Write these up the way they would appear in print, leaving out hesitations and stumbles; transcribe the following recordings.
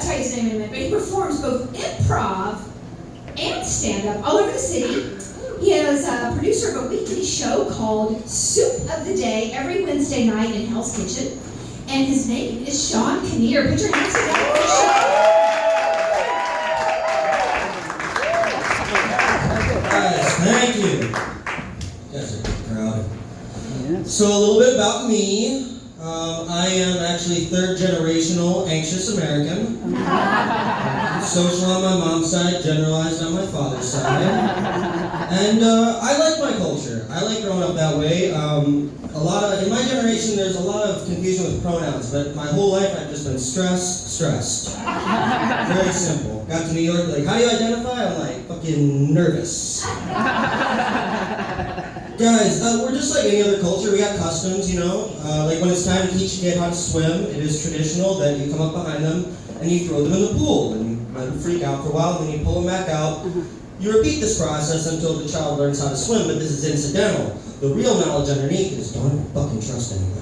tell you his name in a minute, but he performs both improv and stand-up all over the city. He is a producer of a weekly show called Soup of the Day every Wednesday night in Hell's Kitchen. And his name is Shawn Kinnear. Put your hands together for Shawn. Guys, thank you. You guys are a good crowd. So a little bit about me. I am actually third generational anxious American. Social on my mom's side, generalized on my father's side. And I like my culture. I like growing up that way. In my generation, there's a lot of confusion with pronouns, but my whole life I've just been stressed. Very simple. Got to New York, like, how do you identify? I'm like, fucking nervous. Guys, we're just like any other culture. We got customs, you know. Like when it's time to teach a kid how to swim, it is traditional that you come up behind them and you throw them in the pool and you let them freak out for a while, and then you pull them back out. You repeat this process until the child learns how to swim, but this is incidental. The real knowledge underneath is don't fucking trust anybody.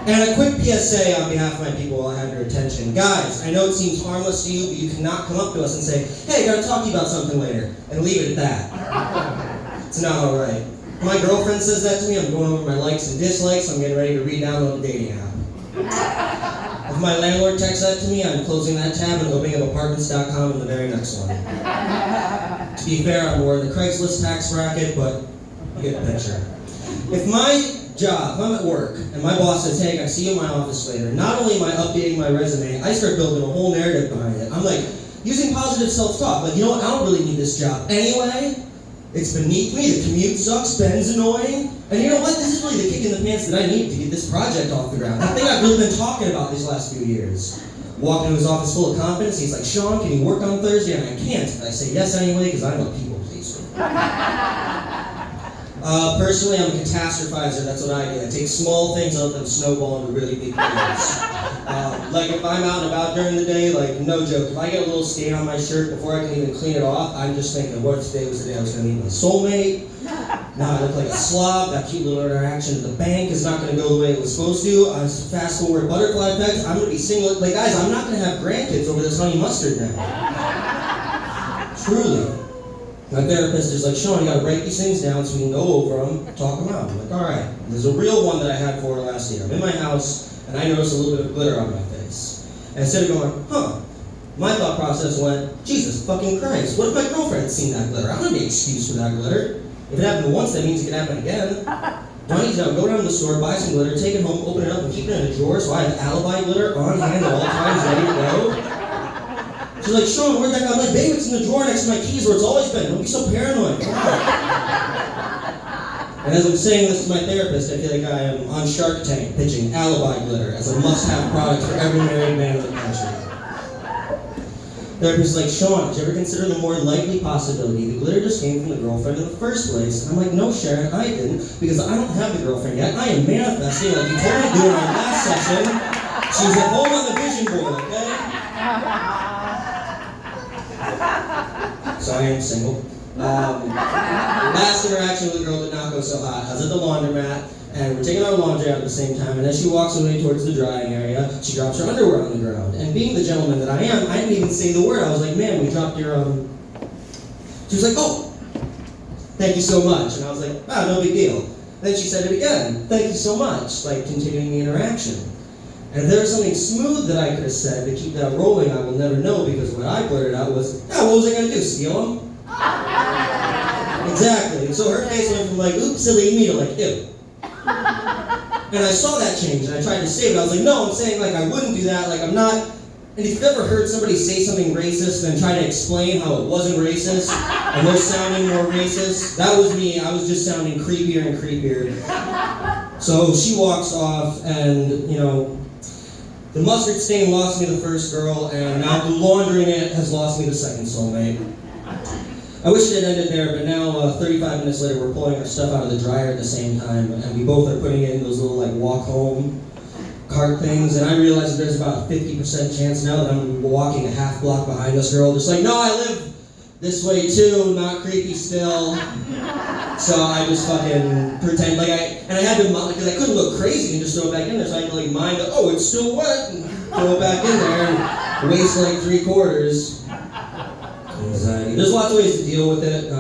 And a quick PSA on behalf of my people while I have your attention. Guys, I know it seems harmless to you, but you cannot come up to us and say, hey, I gotta talk to you about something later, and leave it at that. It's not alright. When my girlfriend says that to me, I'm going over my likes and dislikes, I'm getting ready to re-download the dating app. If my landlord texts that to me, I'm closing that tab and opening up apartments.com in the very next one. To be fair, I'm more in the Craigslist tax bracket, but you get the picture. If I'm at work, and my boss says, hey, I see you in my office later, not only am I updating my resume, I start building a whole narrative behind it. I'm like, using positive self-talk, like, you know what, I don't really need this job anyway. It's beneath me, the commute sucks, Ben's annoying, and you know what, this is really the kick in the pants that I need to get this project off the ground. That thing I've really been talking about these last few years. Walking into his office full of confidence, he's like, Shawn, can you work on Thursday? And I can't. And I say yes anyway, because I'm a people pleaser. Personally, I'm a catastrophizer. That's what I do. I take small things and let them snowball into really big things. Like if I'm out and about during the day, like no joke, if I get a little stain on my shirt before I can even clean it off, I'm just thinking, what if today was the day I was going to meet my soulmate? Now I look like a slob. That cute little interaction at the bank is not going to go the way it was supposed to. Fast forward butterfly effects. I'm going to be single. Like guys, I'm not going to have grandkids over this honey mustard now. Truly. My therapist is like, Shawn, you gotta break these things down so we can go over them, talk them out. I'm like, all right. There's a real one that I had for her last year. I'm in my house, and I noticed a little bit of glitter on my face. And instead of going, my thought process went, Jesus fucking Christ, what if my girlfriend had seen that glitter? I don't have any excuse for that glitter. If it happened once, that means it can happen again. Do I need to go down to the store, buy some glitter, take it home, open it up, and keep it in a drawer so I have alibi glitter on hand at all times ready to go? She's like, Shawn, where'd that go? I'm like, babe, it's in the drawer next to my keys where it's always been. Don't be so paranoid. And as I'm saying this to my therapist, I feel like I am on Shark Tank pitching alibi glitter as a must-have product for every married man in the country. Therapist is like, Shawn, did you ever consider the more likely possibility the glitter just came from the girlfriend in the first place? And I'm like, no, Sharon, I didn't, because I don't have the girlfriend yet. I am manifesting like you told me to do in our last session. She was like, hold on the vision board, okay? So I am single. Last interaction with a girl did not go so hot. I was at the laundromat, and we're taking our laundry out at the same time, and as she walks away towards the drying area, she drops her underwear on the ground. And being the gentleman that I am, I didn't even say the word. I was like, ma'am, we dropped your, She was like, oh, thank you so much. And I was like, no big deal. Then she said it again, thank you so much, like continuing the interaction. And if there was something smooth that I could have said to keep that rolling, I will never know, because what I blurted out was, what was I going to do, steal them? Exactly. And so her face went from like, oops, silly me to like, ew. And I saw that change, and I tried to save it. I was like, no, I'm saying like I wouldn't do that, like I'm not. And if you've ever heard somebody say something racist and try to explain how it wasn't racist, and they're sounding more racist, that was me. I was just sounding creepier and creepier. So she walks off, and you know, the mustard stain lost me the first girl, and now the laundering it has lost me the second soulmate. I wish it had ended there, but now 35 minutes later we're pulling our stuff out of the dryer at the same time, and we both are putting it in those little like walk home cart things, and I realize that there's about a 50% chance now that I'm walking a half block behind this girl, just like, no, I live this way too, not creepy still. So I just fucking pretend like I had to, because I couldn't look crazy and just throw it back in there, so I had to like mind, oh, it's still wet, and throw it back in there and waste like 3/4. Anxiety. There's lots of ways to deal with it.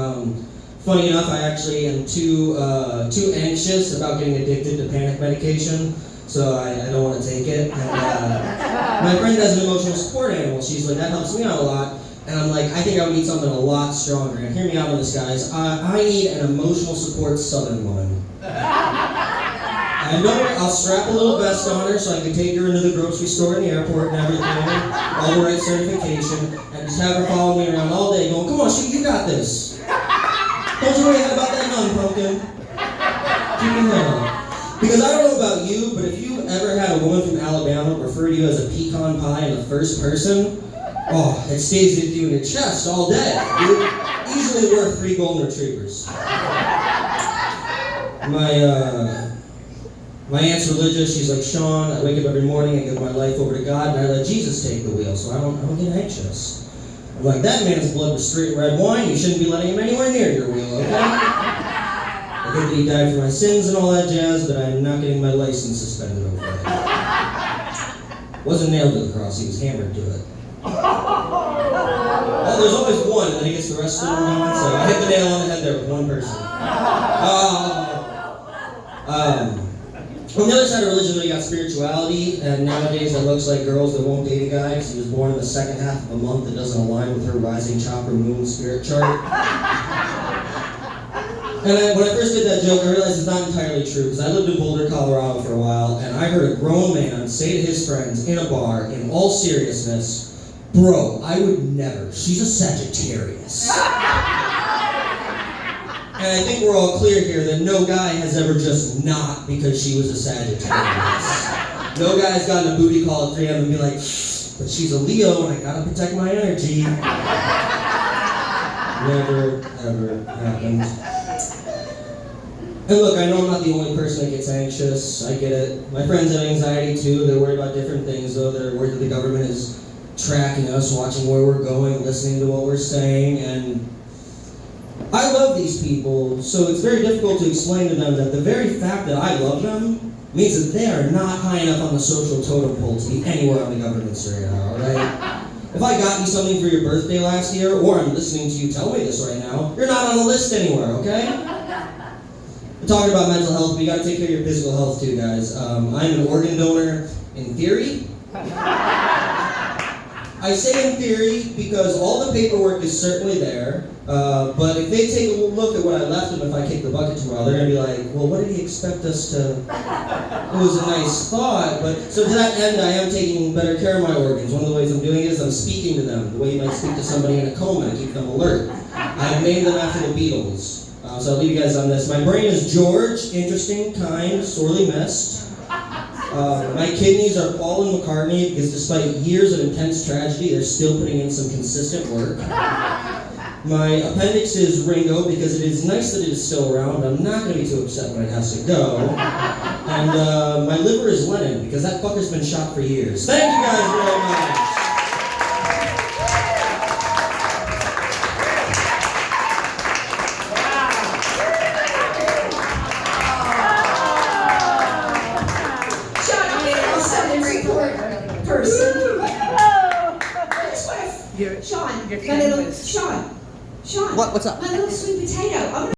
Funny enough, I actually am too anxious about getting addicted to panic medication, so I don't want to take it. And, my friend has an emotional support animal. She's like, that helps me out a lot. And I'm like, I think I would need something a lot stronger. And hear me out on this, guys. I need an emotional support Southern woman. I know I'll strap a little vest on her so I can take her into the grocery store and the airport and everything, all the right certification, and just have her follow me around all day going, come on, shoot, you got this. Don't you worry about that nun, pumpkin. Keep your head up. Because I don't know about you, but if you ever had a woman from Alabama refer to you as a pecan pie in the first person, oh, it stays with you in your chest all day. You're easily worth 3 golden retrievers. My aunt's religious. She's like, Shawn, I wake up every morning and give my life over to God, and I let Jesus take the wheel, so I don't get anxious. I'm like, that man's blood was straight red wine. You shouldn't be letting him anywhere near your wheel, okay? I think that he died for my sins and all that jazz, but I'm not getting my license suspended over it. Wasn't nailed to the cross. He was hammered to it. Oh, there's always one, and then he gets the rest of them wrong, so I hit the nail on the head there with one person. On the other side of religion, though, you got spirituality, and nowadays it looks like girls that won't date a guy because he was born in the second half of a month that doesn't align with her rising chakra moon spirit chart. And when I first did that joke, I realized it's not entirely true, because I lived in Boulder, Colorado for a while, and I heard a grown man say to his friends in a bar, in all seriousness, bro, I would never. She's a Sagittarius. And I think we're all clear here that no guy has ever just not because she was a Sagittarius. No guy's gotten a booty call at 3 a.m. and be like, but she's a Leo and I gotta protect my energy. Never, ever happened. And look, I know I'm not the only person that gets anxious. I get it. My friends have anxiety too. They're worried about different things though. They're worried that the government is tracking us, watching where we're going, listening to what we're saying, and I love these people, so it's very difficult to explain to them that the very fact that I love them means that they are not high enough on the social totem pole to be anywhere on the government's radar, alright? If I got you something for your birthday last year, or I'm listening to you tell me this right now, you're not on the list anywhere, okay? We're talking about mental health, but you gotta take care of your physical health too, guys. I'm an organ donor in theory. I say in theory because all the paperwork is certainly there, but if they take a look at what I left them if I kick the bucket tomorrow, they're going to be like, well, what did he expect us to... It was a nice thought, but... So to that end, I am taking better care of my organs. One of the ways I'm doing it is I'm speaking to them, the way you might speak to somebody in a coma to keep them alert. I've named them after the Beatles. So I'll leave you guys on this. My brain is George, interesting, kind, sorely missed. My kidneys are Paul and McCartney because despite years of intense tragedy, they're still putting in some consistent work. My appendix is Ringo because it is nice that it is still around. I'm not going to be too upset when it has to go. And my liver is Lennon because that fucker's been shot for years. Thank you guys very much. Shawn, Shawn, Shawn, what's up? my little sweet potato. I'm gonna